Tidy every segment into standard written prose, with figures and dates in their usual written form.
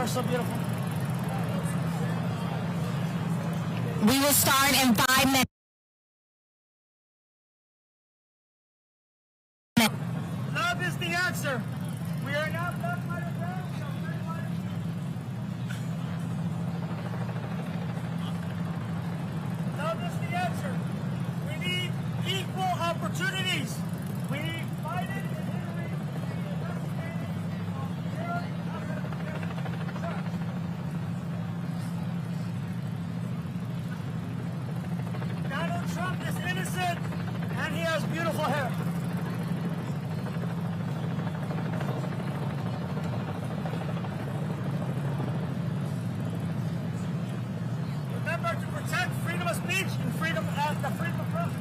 are so beautiful. We will start in 5 minutes. Love is the answer. We are not Black Lives Matter. Love is the answer. We need equal opportunities. We need Biden and Hillary investigated on their Donald Trump is innocent and he has beautiful hair. Remember to protect freedom of speech and the freedom of press.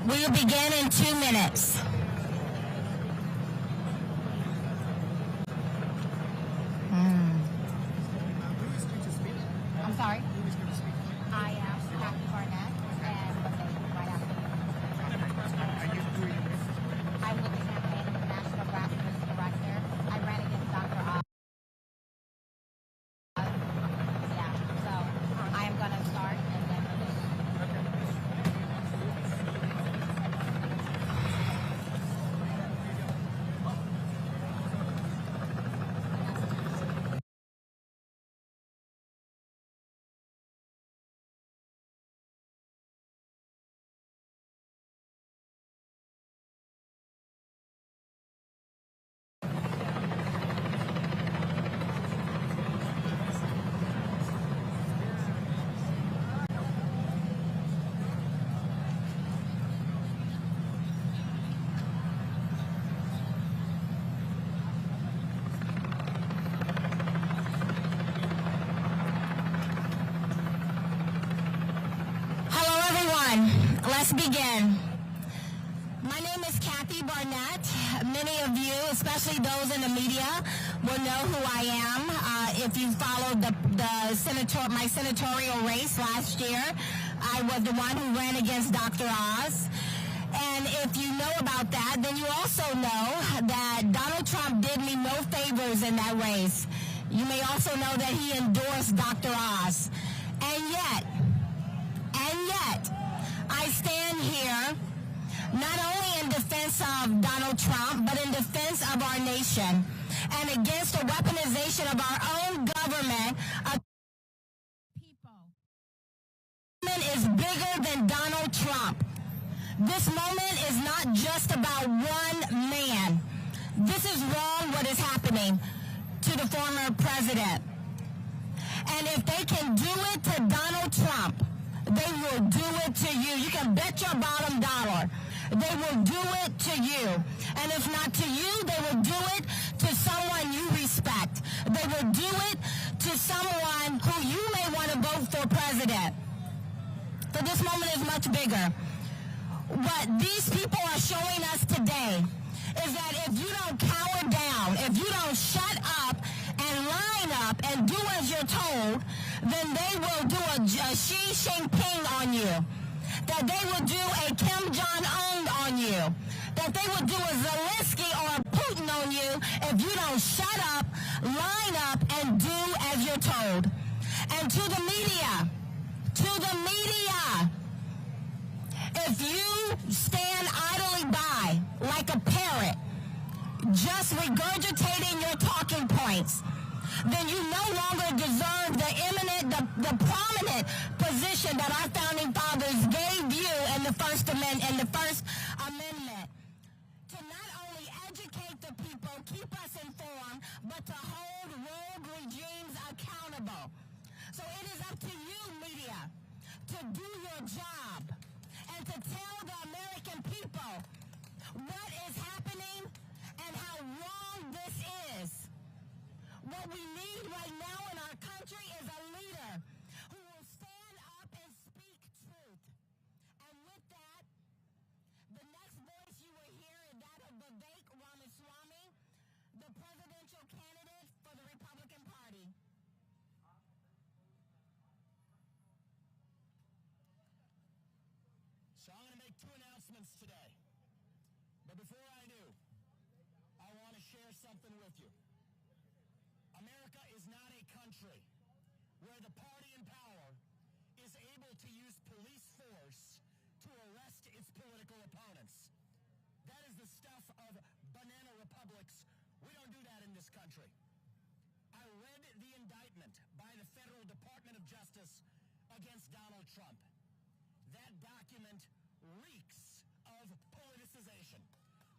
We will begin in 2 minutes. I'm sorry? I am Kathy Barnett, and right after I'm with the campaign of the National Grassroots Director. I ran against Dr. Oz. Yeah, so I am going to start and then let's begin. My name is Kathy Barnett. Many of you, especially those in the media, will know who I am. If you followed my senatorial race last year, I was the one who ran against Dr. Oz. And if you know about that, then you also know that Donald Trump did me no favors in that race. You may also know that he endorsed Dr. Oz. And yet, I stand here not only in defense of Donald Trump, but in defense of our nation and against the weaponization of our own government. People. Is bigger than Donald Trump. This moment is not just about one man. This is wrong what is happening to the former president. And if they can do it to Donald Trump, they will do it to you. You can bet your bottom dollar. They will do it to you. And if not to you, they will do it to someone you respect. They will do it to someone who you may want to vote for president. So this moment is much bigger. What these people are showing us today is that if you don't cower down, if you don't shut up and line up and do as you're told, then they will do a Xi Jinping on you. that they would do a Kim Jong-un on you, that they would do a Zelensky or a Putin on you if you don't shut up, line up, and do as you're told. And to the media, if you stand idly by like a parrot, just regurgitating your talking points, then you no longer deserve the prominent position that our founding fathers gave you in the First Amendment, to not only educate the people, keep us informed, but to hold rogue regimes accountable. So it is up to you, media, to do your job and to tell the American people what is happening and how wrong this is. What we need right now in our country is a leader who will stand up and speak truth. And with that, the next voice you will hear is that of Vivek Ramaswamy, the presidential candidate for the Republican Party. So I'm going to make two announcements today. But before I do, I want to share something with you. America is not a country where the party in power is able to use police force to arrest its political opponents. That is the stuff of banana republics. We don't do that in this country. I read the indictment by the Federal Department of Justice against Donald Trump. That document reeks of politicization.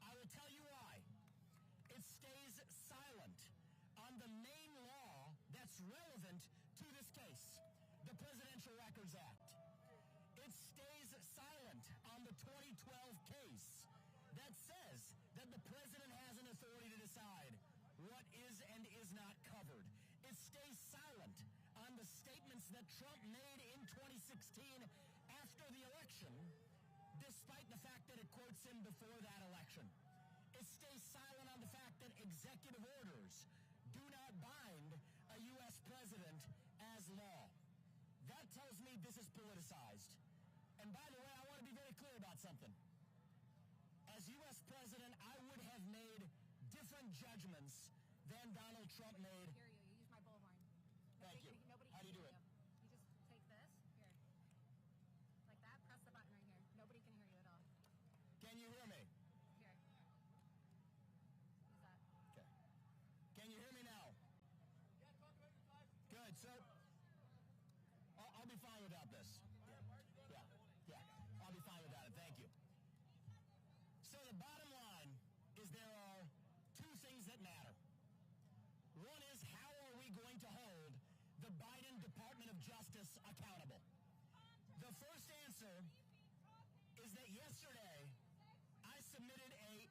I will tell you why. It stays silent on the main law that's relevant to this case, the Presidential Records Act. It stays silent on the 2012 case that says that the president has an authority to decide what is and is not covered. It stays silent on the statements that Trump made in 2016 after the election, despite the fact that it quotes him before that election. It stays silent on the fact that executive orders do not bind a U.S. president as law. That tells me this is politicized. And by the way, I want to be very clear about something. As U.S. president, I would have made different judgments than Donald Trump made. Hear you. You use my bullhorn. Thank you. How do you do it? You just take this here, like that. Press the button right here. Nobody can hear you at all. Can you hear me? Here. Use that. Okay. Can you hear me now? Good. So I'll be fine without this. Yeah. I'll be fine without it. Thank you. So the bottom line is there are two things that matter. One is, how are we going to hold the Biden Department of Justice accountable? The first answer is that yesterday I submitted a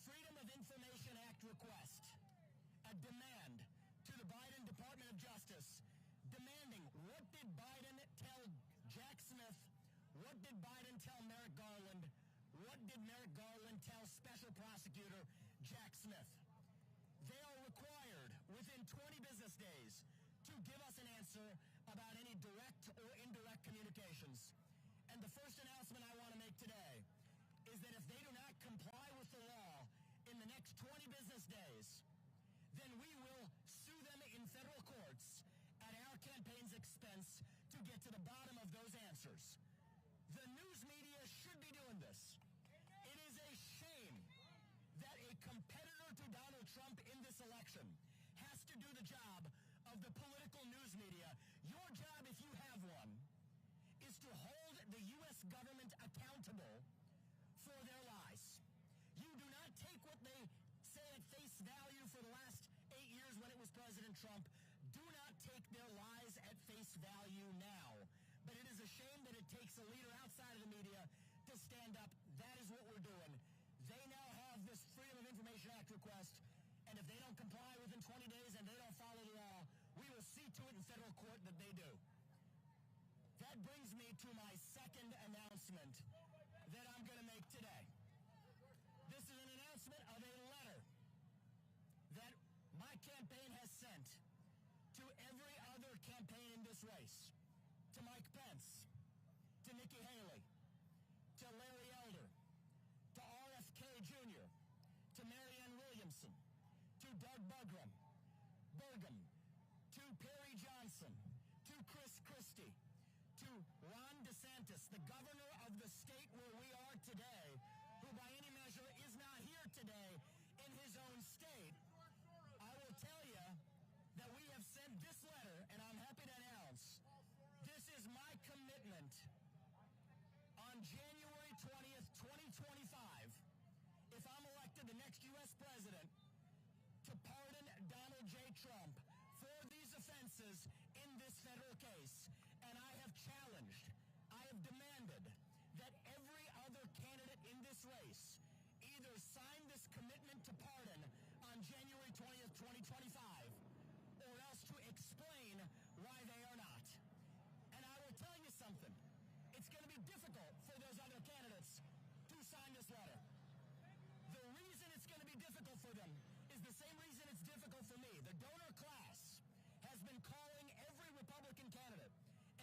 Freedom of Information Act request, a demand to the Biden Department of Justice, demanding, what did Biden tell Jack Smith? What did Biden tell Merrick Garland? What did Merrick Garland tell Special Prosecutor Jack Smith? They are required within 20 business days to give us an answer about any direct or indirect communications. And the first announcement I want to make today is that if they do not comply with the law in the next 20 business days, then we will sue them in federal courts at our campaign's expense to get to the bottom of those answers. The news media should be doing this. It is a shame that a competitor to Donald Trump in this election has to do the job of the political news media. Your job, if you have one, is to hold the U.S. government accountable for their lies. You do not take what they say at face value for the last 8 years when it was President Trump. Do not take their lies at face value now. But it is a shame that it takes a leader outside of the media to stand up. That is what we're doing. They now have this Freedom of Information Act request, and if they don't comply within 20 days and they don't follow the law, we will see to it in federal court that they do. That brings me to my second announcement that I'm going to make today. This is an announcement of a letter that my campaign has sent to every other campaign in this race, to Mike Pence, to Nikki Haley, Mark Burgum, to Perry Johnson, to Chris Christie, to Ron DeSantis, the governor of the state where we are today, who by any measure is not here today in his own state, I will tell you that we have sent this letter, and I'm happy to announce, this is my commitment on January 20th, 2025, if I'm elected the next U.S. president, to pardon Donald J. Trump for these offenses in this federal case. And I have challenged, I have demanded that every other candidate in this race either sign this commitment to pardon on January 20th, 2025, or else to explain why they are not. And I will tell you something. It's going to be difficult for those other candidates to sign this letter. The reason it's going to be difficult for them is the same reason it's difficult for me. The donor class has been calling every Republican candidate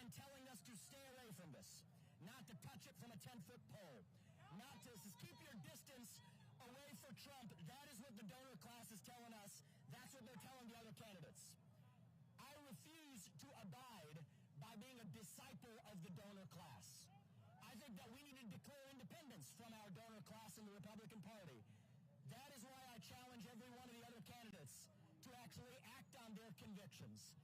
and telling us to stay away from this, not to touch it from a 10-foot pole, not to keep your distance away for Trump. That is what the donor class is telling us. That's what they're telling the other candidates. I refuse to abide by being a disciple of the donor class. I think that we need to declare independence from our donor class in the Republican Party. That is why I challenge every one of the other candidates to actually act on their convictions.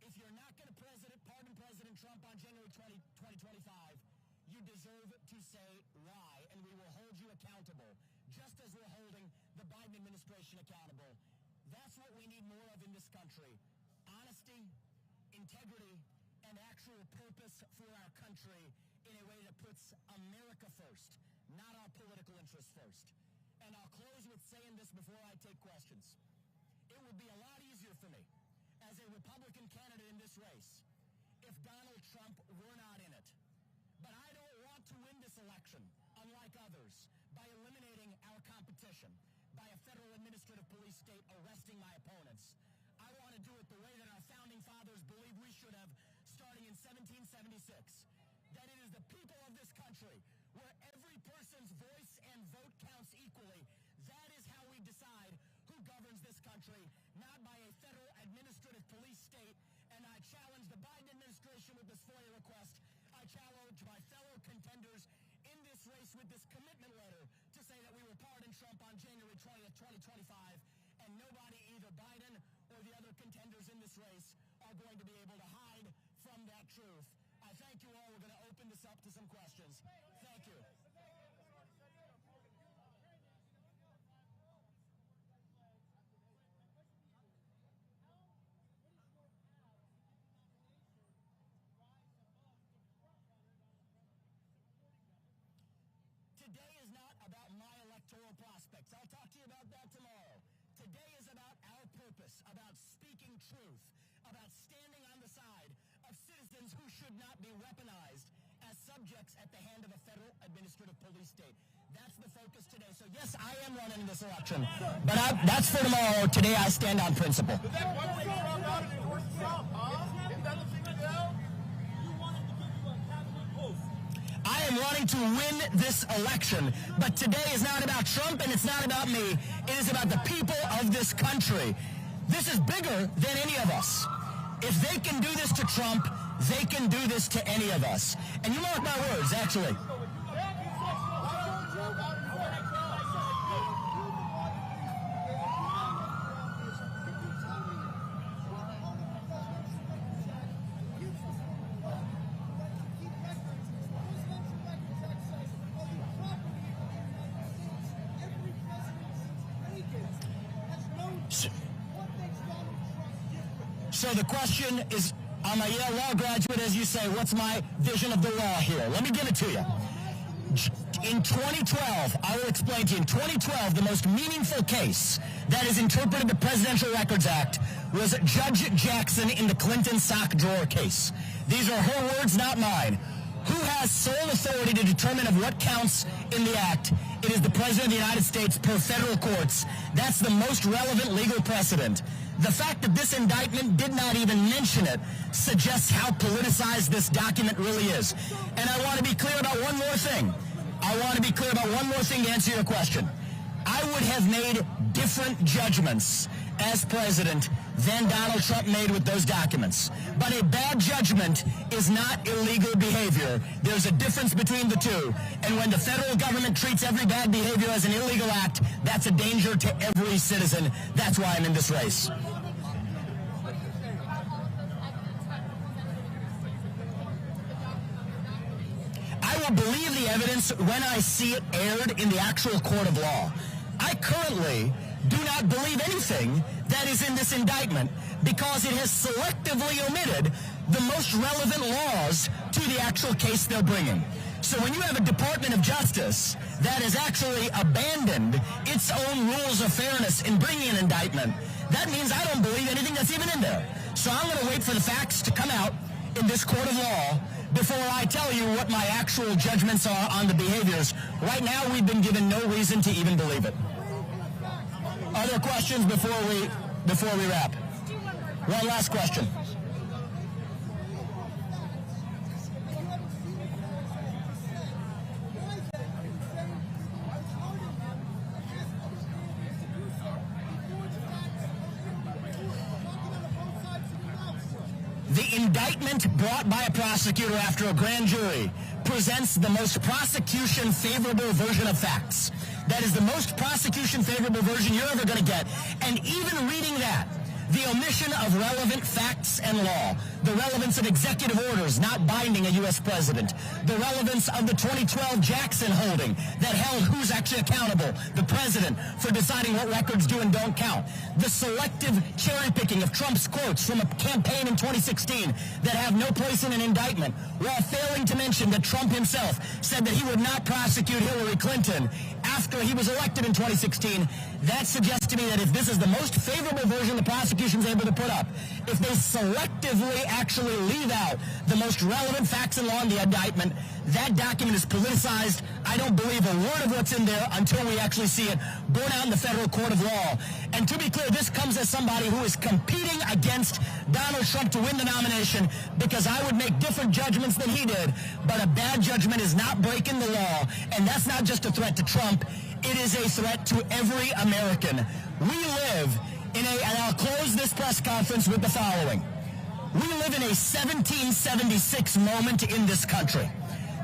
If you're not going to pardon President Trump on January 2025, you deserve to say why, and we will hold you accountable, just as we're holding the Biden administration accountable. That's what we need more of in this country. Honesty, integrity, and actual purpose for our country in a way that puts America first, not our political interests first. And I'll close with saying this before I take questions. It would be a lot easier for me as a Republican candidate in this race if Donald Trump were not in it. But I don't want to win this election, unlike others, by eliminating our competition, by a federal administrative police state arresting my opponents. I want to do it the way that our founding fathers believed we should have, starting in 1776. That it is the people of this country, where every person's voice and vote counts equally. That is how we decide who governs this country, not by a federal administrative police state. And I challenge the Biden administration with this FOIA request. I challenge my fellow contenders in this race with this commitment letter to say that we will pardon Trump on January 20th, 2025, and nobody, either Biden or the other contenders in this race, are going to be able to hide from that truth. I thank you all. We're going to open this up to some questions. Thank you. Today is not about my electoral prospects. I'll talk to you about that tomorrow. Today is about our purpose, about speaking truth, about standing on the side of citizens who should not be weaponized as subjects at the hand of a federal administrative police state. That's the focus today. So yes, I am running this election, but that's for tomorrow. Today I stand on principle. I am running to win this election, but today is not about Trump and it's not about me. It is about the people of this country. This is bigger than any of us. If they can do this to Trump, they can do this to any of us. And you mark my words, actually. So the question is, I'm a Yale law graduate, as you say, what's my vision of the law here? Let me give it to you. In 2012, I will explain to you, in 2012, the most meaningful case that has interpreted the Presidential Records Act was Judge Jackson in the Clinton sock drawer case. These are her words, not mine. Who has sole authority to determine of what counts in the act? It is the President of the United States per federal courts. That's the most relevant legal precedent. The fact that this indictment did not even mention it suggests how politicized this document really is. And I want to be clear about one more thing. To answer your question. I would have made different judgments as president than Donald Trump made with those documents. But a bad judgment is not illegal behavior. There's a difference between the two. And when the federal government treats every bad behavior as an illegal act, that's a danger to every citizen. That's why I'm in this race. I will believe the evidence when I see it aired in the actual court of law. I currently do not believe anything that is in this indictment because it has selectively omitted the most relevant laws to the actual case they're bringing. So when you have a Department of Justice that has actually abandoned its own rules of fairness in bringing an indictment, that means I don't believe anything that's even in there. So I'm going to wait for the facts to come out in this court of law before I tell you what my actual judgments are on the behaviors. Right now, we've been given no reason to even believe it. Other questions before we wrap? One last question. The indictment brought by a prosecutor after a grand jury presents the most prosecution-favorable version of facts. That is the most prosecution-favorable version you're ever going to get. And even reading that, the omission of relevant facts and law, the relevance of executive orders not binding a U.S. president, the relevance of the 2012 Jackson holding that held who's actually accountable, the president, for deciding what records do and don't count, the selective cherry-picking of Trump's quotes from a campaign in 2016 that have no place in an indictment, while failing to mention that Trump himself said that he would not prosecute Hillary Clinton after he was elected in 2016, that suggests to me that if this is the most favorable version the prosecution's able to put up, if they selectively actually leave out the most relevant facts and law in the indictment, that document is politicized. I don't believe a word of what's in there until we actually see it borne out in the federal court of law. And to be clear, this comes as somebody who is competing against Donald Trump to win the nomination because I would make different judgments than he did, but a bad judgment is not breaking the law, and that's not just a threat to Trump. It is a threat to every American. We live in and I'll close this press conference with the following. We live in a 1776 moment in this country.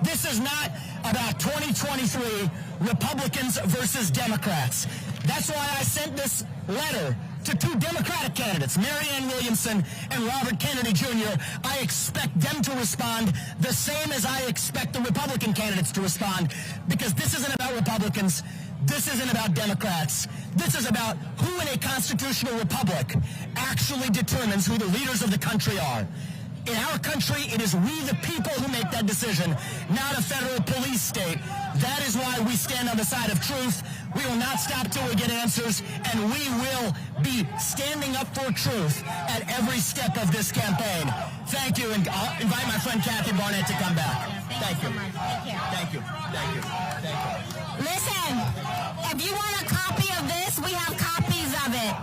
This is not about 2023 Republicans versus Democrats. That's why I sent this letter to two Democratic candidates, Marianne Williamson and Robert Kennedy Jr. I expect them to respond the same as I expect the Republican candidates to respond, because this isn't about Republicans. This isn't about Democrats. This is about who in a constitutional republic actually determines who the leaders of the country are. In our country, it is we the people who make that decision, not a federal police state. That is why we stand on the side of truth. We will not stop till we get answers, and we will be standing up for truth at every step of this campaign. Thank you, and I'll invite my friend Kathy Barnett to come back. Thank you. Thank you. Thank you. Thank you. Listen, if you want a copy of this, we have copies of it.